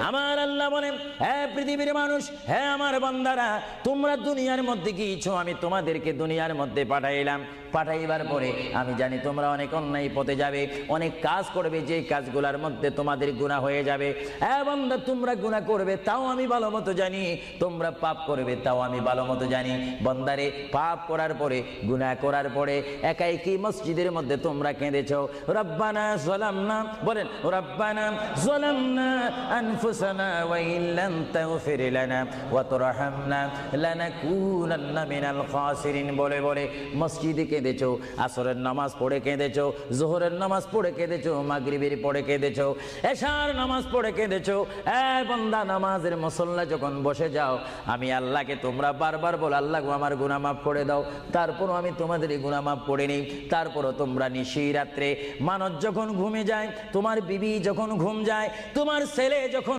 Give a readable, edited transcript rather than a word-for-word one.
আমার আল্লাহ বলেন, হে পৃথিবীর মানুষ, হে আমার বান্দারা, তোমরা দুনিয়ার মধ্যে গিয়েছো, আমি তোমাদেরকে দুনিয়ার মধ্যে পাঠাইলাম। পাঠাইবার পরে আমি জানি তোমরা অনেক অন্যায় পথে যাবে, অনেক কাজ করবে, যে কাজগুলোর মধ্যে তোমাদের গুনাহ হয়ে যাবে। হ্যাঁ বান্দা, তোমরা গুনাহ করবে তাও আমি ভালো মতো জানি, তোমরা পাপ করবে তাও আমি ভালো মতো জানি। বান্দারে, পাপ করার পরে, গুনাহ করার পরে একাই কি মসজিদের মধ্যে তোমরা কেঁদেছো, রব্বানা যালামনা, বলেন রব্বানা যালামনা আনফুসানা ওয়া ইল্লাম তাগফির লানা ওয়া তুরহামনা লানাকুনান্না মিনাল খাসিরিন বলে বলে মসজিদে কেঁদেছো, আসরের নামাজ পড়ে কেঁদেছো, যোহরের নামাজ পড়ে কেঁদেছো, মাগরিবের পড়ে কেঁদেছো, এশার নামাজ পড়ে কেঁদেছো। এ বান্দা, নামাজের মুসল্লা যখন বসে যাও, আমি আল্লাহকে তোমরা বারবার বলো, আল্লাহ গো আমার গুনাহ মাফ করে দাও। তারপরও আমি তোমাদের গুনাহ মাফ করে নিই। তারপরও তোমরা নিশি রাত্রে, মানুষ যখন ঘুমে যায়, তোমার বিবি যখন ঘুম যায়, তোমার ছেলে যখন